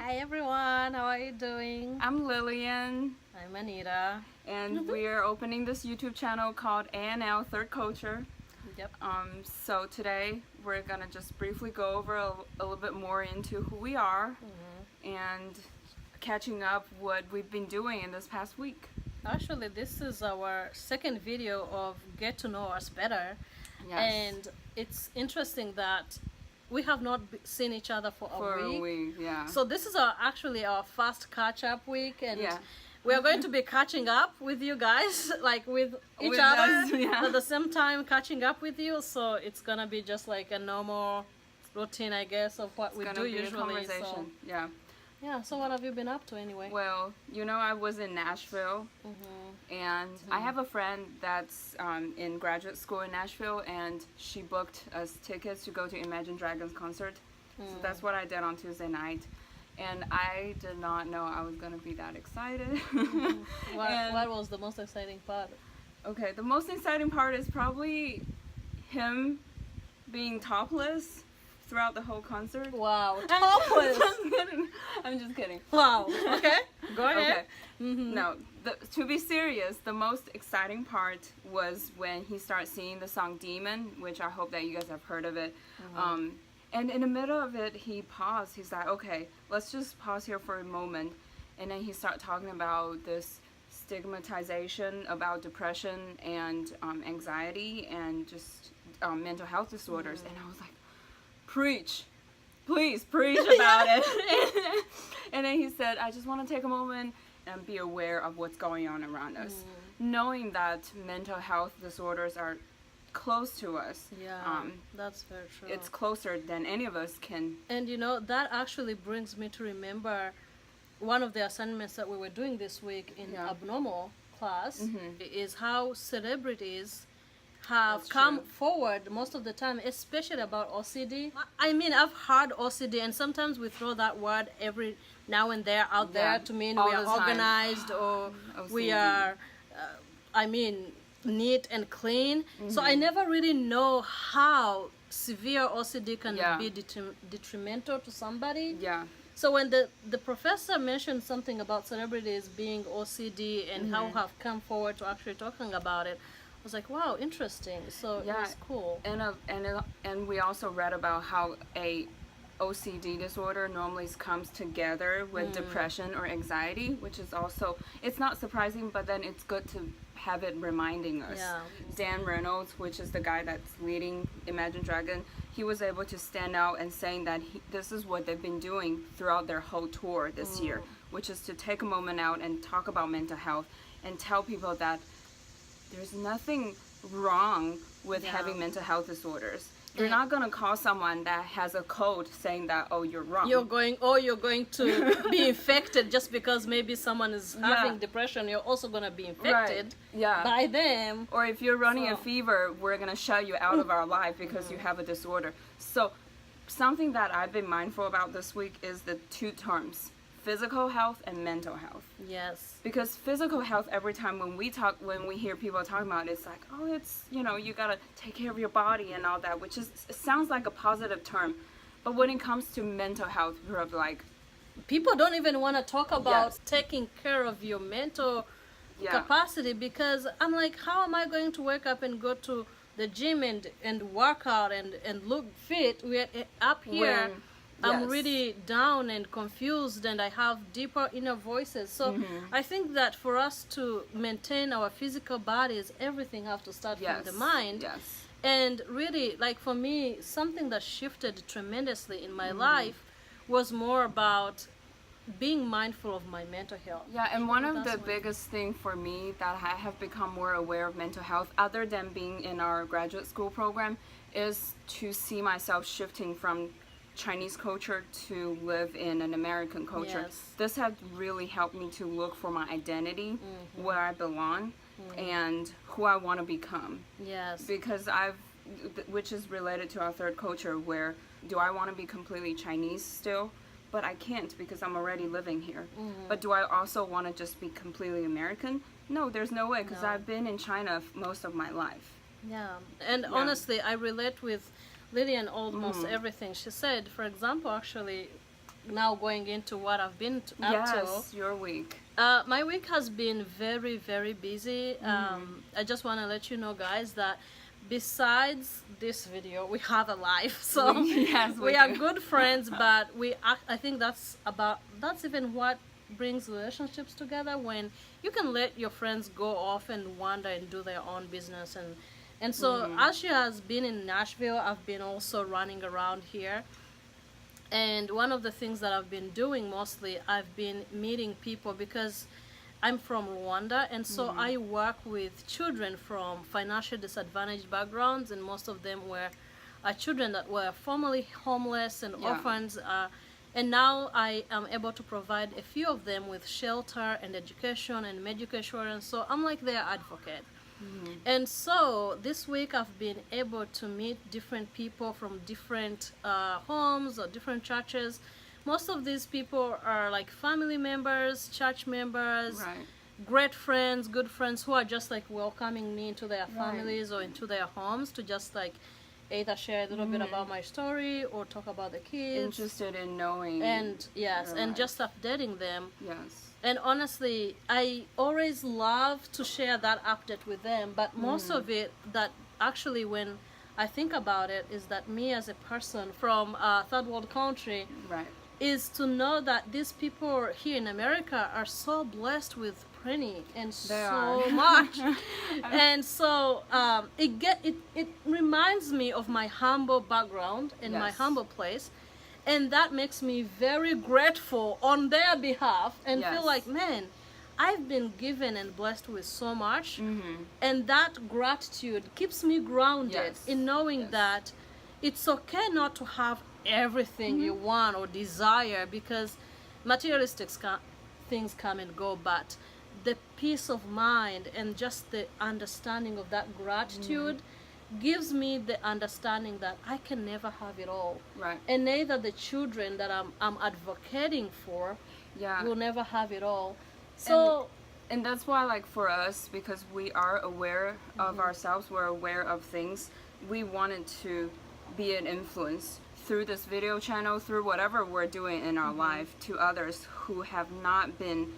Hi everyone, how are you doing? I'm Lillian, I'm Anita. and we are opening this YouTube channel called ANL Third Culture. Yep. So today we're gonna just briefly go over a little bit more into who we are and catching up what we've been doing in this past week. Actually, this is our second video of Get to Know Us Better. Yes. And it's interesting that we have not seen each other for a week. Yeah. So this is actually our first catch-up week, and Yeah. we are going to be catching up with you guys, like with each With other, us, yeah. at the same time catching up with you. So it's gonna be just like a normal routine, I guess, of what It's we gonna do be a usually. conversation. So Yeah. yeah. So what have you been up to anyway? Well, I was in Nashville, and I have a friend that's in graduate school in Nashville, and she booked us tickets to go to Imagine Dragons concert. So that's what I did on Tuesday night, and I did not know I was gonna be that excited. What was the most exciting part? Okay, the most exciting part is probably him being topless throughout the whole concert. Wow, topless. I'm just kidding. Wow. Okay, go ahead. Okay. No, to be serious, the most exciting part was when he started singing the song Demon, which I hope that you guys have heard of it. And in the middle of it, he paused. He's like, okay, let's just pause here for a moment. And then he started talking about this stigmatization about depression and anxiety and just mental health disorders. And I was like, preach. Please preach about it. And then he said, I just want to take a moment and be aware of what's going on around us. Knowing that mental health disorders are close to us. Yeah, that's very true. It's closer than any of us can. And that actually brings me to remember one of the assignments that we were doing this week in abnormal class is how celebrities have That's come true. forward most of the time, especially about OCD. I mean, I've heard OCD, and sometimes we throw that word every now and there out there to mean all we are the time. organized or we OCD. are, neat and clean. So I never really know how severe OCD can be detrimental to somebody. Yeah. So when the professor mentioned something about celebrities being OCD and how have come forward to actually talking about it, I was like, wow, interesting. So it was cool. And we also read about how a OCD disorder normally comes together with depression or anxiety, which is also, it's not surprising, but then it's good to have it reminding us. Yeah. Dan Reynolds, which is the guy that's leading Imagine Dragon, he was able to stand out and saying that this is what they've been doing throughout their whole tour this year, which is to take a moment out and talk about mental health and tell people that there's nothing wrong with having mental health disorders. You're not gonna call someone that has a code saying that, oh, you're wrong. You're going to be infected just because maybe someone is having depression. You're also gonna be infected by them. Or if you're running a fever, we're gonna shut you out of our life because you have a disorder. So something that I've been mindful about this week is the two terms: physical health and mental health. Yes. Because physical health, every time when we hear people talking about it, it's like, oh, it's, you gotta take care of your body and all that, which is, it sounds like a positive term. But when it comes to mental health, we're like, people don't even want to talk about taking care of your mental capacity, because I'm like, how am I going to wake up and go to the gym and work out and look fit? We're up here. I'm really down and confused, and I have deeper inner voices. So I think that for us to maintain our physical bodies, everything has to start from the mind. Yes. And really, like for me, something that shifted tremendously in my life was more about being mindful of my mental health. Yeah, and one of the biggest thing for me that I have become more aware of mental health, other than being in our graduate school program, is to see myself shifting from Chinese culture to live in an American culture. Yes. This has really helped me to look for my identity, where I belong, and who I want to become. Yes. Because which is related to our third culture, where do I want to be completely Chinese still? But I can't because I'm already living here. But do I also want to just be completely American? No, there's no way, because I've been in China most of my life. Yeah. And honestly, I relate with Lillian almost everything she said. For example, actually, now going into what I've been up Yes, to. your week. My week has been very, very busy. I just want to let you know, guys, that besides this video, we have a life. So Yes, we are do. good friends, but I think that's even what brings relationships together, when you can let your friends go off and wander and do their own business. And so as she has been in Nashville, I've been also running around here. And one of the things that I've been doing mostly, I've been meeting people, because I'm from Rwanda, and so I work with children from financially disadvantaged backgrounds, and most of them were children that were formerly homeless and orphans. And now I am able to provide a few of them with shelter and education and medication, and so I'm like their advocate. And so this week I've been able to meet different people from different homes or different churches. Most of these people are like family members, church members, great friends, good friends, who are just like welcoming me into their families or into their homes to just like either share a little bit about my story or talk about the kids. Interested in knowing. And and just updating them. Yes. And honestly, I always love to share that update with them, but most of it, that actually when I think about it, is that me as a person from a third world country, is to know that these people here in America are so blessed with plenty and so much. And so it reminds me of my humble background and my humble place. And that makes me very grateful on their behalf, and feel like, man, I've been given and blessed with so much. And that gratitude keeps me grounded in knowing that it's okay not to have everything you want or desire, because materialistic things come and go, but the peace of mind and just the understanding of that gratitude gives me the understanding that I can never have it all. And neither the children that I'm advocating for will never have it all. So and that's why, like, for us, because we are aware of ourselves, we're aware of things, we wanted to be an influence through this video channel, through whatever we're doing in our life, to others who have not been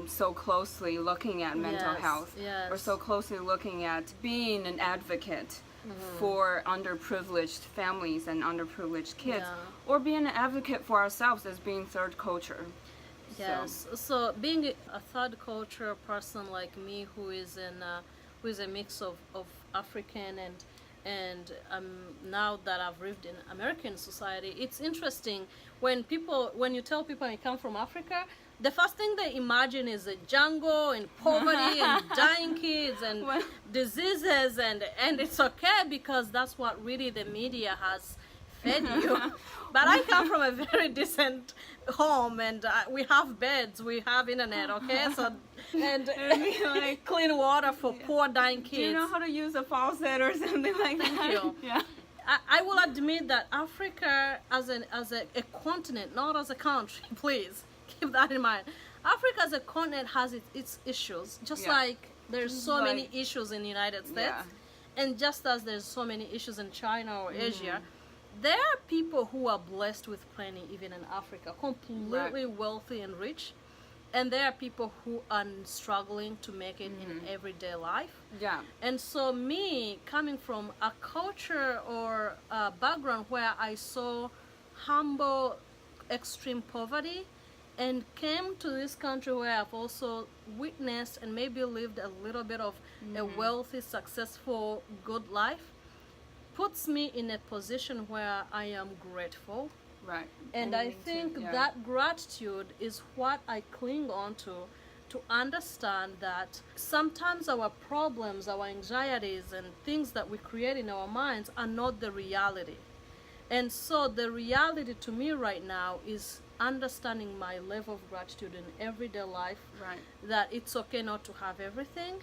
so closely looking at mental health, or so closely looking at being an advocate for underprivileged families and underprivileged kids, or being an advocate for ourselves as being third culture. So being a third culture person like me, who is a mix of African and now that I've lived in American society, it's interesting when you tell people you come from Africa, the first thing they imagine is a jungle and poverty and dying kids and diseases, and it's okay, because that's what really the media has fed you. But I come from a very decent home, and we have beds, we have internet, okay? So and like, clean water for poor dying kids. Do you know how to use a faucet or something like that? Thank you. I will admit that Africa as a continent, not as a country, please keep that in mind. Africa as a continent has its issues, just like there's so many issues in the United States, and just as there's so many issues in China or Asia, there are people who are blessed with plenty even in Africa, completely wealthy and rich, and there are people who are struggling to make it in everyday life. And so me, coming from a culture or a background where I saw humble, extreme poverty, and came to this country where I've also witnessed and maybe lived a little bit of a wealthy, successful, good life, puts me in a position where I am grateful. And I think that gratitude is what I cling on to understand that sometimes our problems, our anxieties, and things that we create in our minds are not the reality. And so the reality to me right now is understanding my level of gratitude in everyday life, that it's okay not to have everything,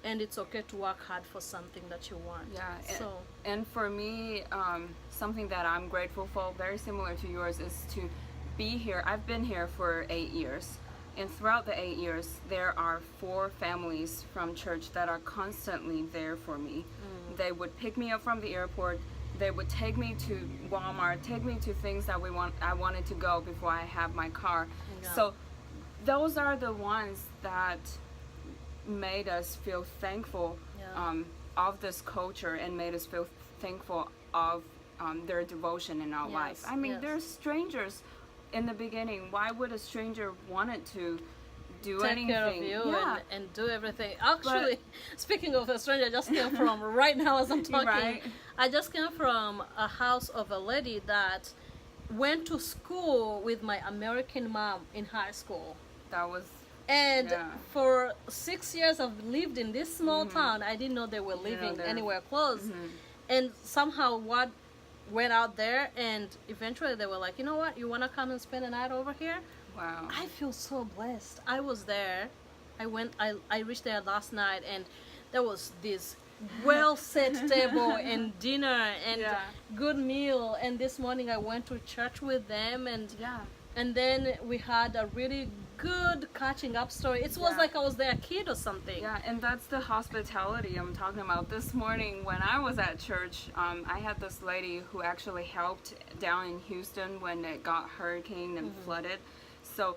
and it's okay to work hard for something that you want. And for me, something that I'm grateful for, very similar to yours, is to be here. I've been here for 8 years, and throughout the 8 years there are 4 families from church that are constantly there for me. They would pick me up from the airport, they would take me to Walmart, take me to things that I wanted to go before I have my car. Yeah. So those are the ones that made us feel thankful of this culture, and made us feel thankful of their devotion in our life. I mean, they're strangers in the beginning. Why would a stranger wanted to do take anything? care of you and do everything. Actually, speaking of a stranger, I just came from right now as I'm talking. Right. I just came from a house of a lady that went to school with my American mom in high school. That was. And for 6 years I've lived in this small town. I didn't know they were living anywhere close. And somehow what went out there, and eventually they were like, you know what, you want to come and spend a night over here? Wow. I feel so blessed. I was there. I reached there last night, and there was this well set table and dinner and good meal. And this morning I went to church with them, and then we had a really good catching up story. It was like I was their kid or something. Yeah, and that's the hospitality I'm talking about. This morning when I was at church, I had this lady who actually helped down in Houston when it got hurricane and flooded. So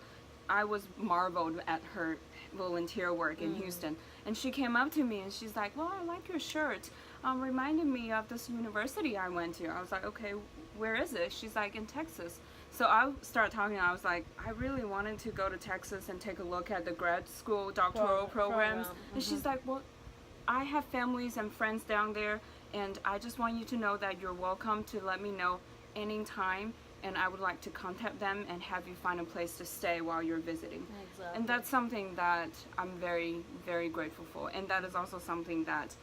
I was marveled at her volunteer work in Houston. And she came up to me and she's like, well, I like your shirt. Reminded me of this university I went to. I was like, okay, where is it? She's like, in Texas. So I started talking, I was like, I really wanted to go to Texas and take a look at the grad school doctoral programs. And she's like, well, I have families and friends down there, and I just want you to know that you're welcome to let me know anytime, and I would like to contact them and have you find a place to stay while you're visiting. Exactly. And that's something that I'm very, very grateful for. And that is also something that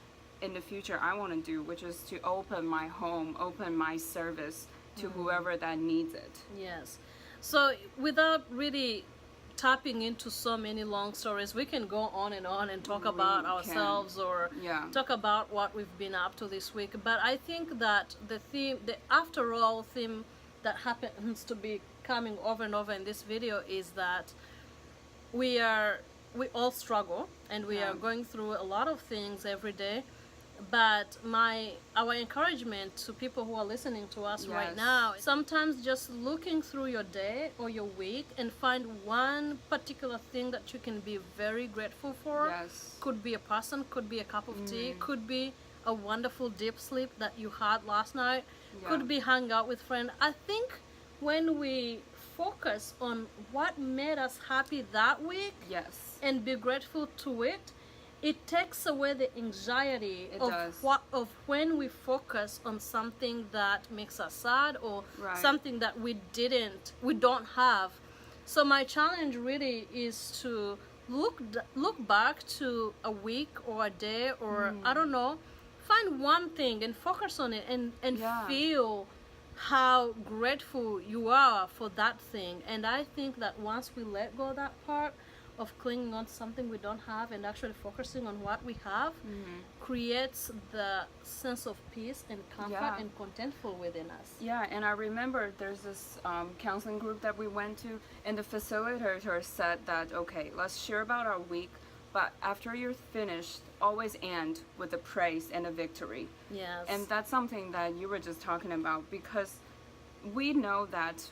in the future I want to do, which is to open my home, open my service to whoever that needs it. Yes. So without really tapping into so many long stories, we can go on and talk about ourselves or talk about what we've been up to this week. But I think that the after all theme that happens to be coming over and over in this video is that we all struggle, and we are going through a lot of things every day. But our encouragement to people who are listening to us right now, sometimes just looking through your day or your week and find one particular thing that you can be very grateful for. Could be a person, could be a cup of tea, could be a wonderful deep sleep that you had last night, could be hang out with friends. I think when we focus on what made us happy that week and be grateful to it, it takes away the anxiety of when we focus on something that makes us sad or something that we don't have. So my challenge really is to look back to a week or a day or I don't know, find one thing and focus on it and feel how grateful you are for that thing. And I think that once we let go of that part of clinging on to something we don't have and actually focusing on what we have creates the sense of peace and comfort and contentful within us. Yeah, and I remember there's this counseling group that we went to, and the facilitator said that, okay, let's share about our week, but after you're finished, always end with a praise and a victory. Yes. And that's something that you were just talking about, because we know that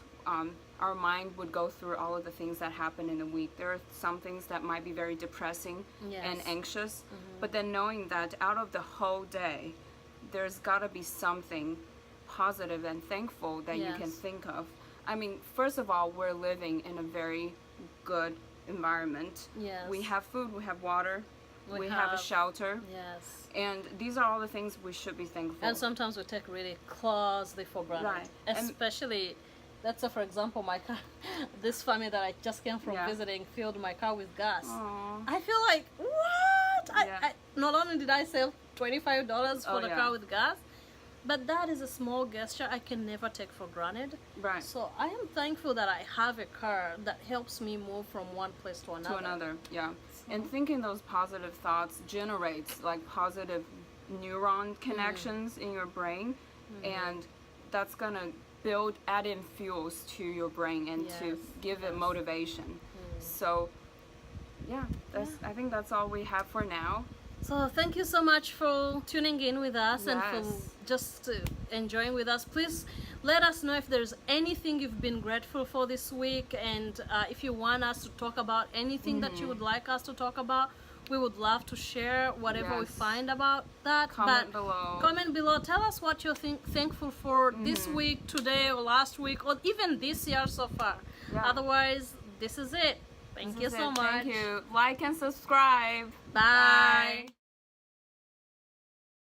our mind would go through all of the things that happen in a week. There are some things that might be very depressing and anxious, but then knowing that out of the whole day, there's got to be something positive and thankful that you can think of. I mean, first of all, we're living in a very good environment. We have food, we have water, we have a shelter. And these are all the things we should be thankful for. And sometimes we take really closely for granted. Especially, let's say for example, my car, this family that I just came from visiting filled my car with gas. Aww. I feel like, what? I not only did I save $25 for the car with gas, but that is a small gesture I can never take for granted. So I am thankful that I have a car that helps me move from one place to another. And thinking those positive thoughts generates like positive neuron connections in your brain, and that's gonna add in fuels to your brain and to give it motivation. So I think that's all we have for now. So thank you so much for tuning in with us and for Yes. just enjoying with us. Please let us know if there's anything you've been grateful for this week, and if you want us to talk about anything that you would like us to talk about. We would love to share whatever we Yes. find about that. Comment below. Comment below. Tell us what you're thankful for this week, today, or last week, or even this year so far. Yeah. Otherwise, this is it. Thank you This is so it. much. Thank you. Like and subscribe. Bye.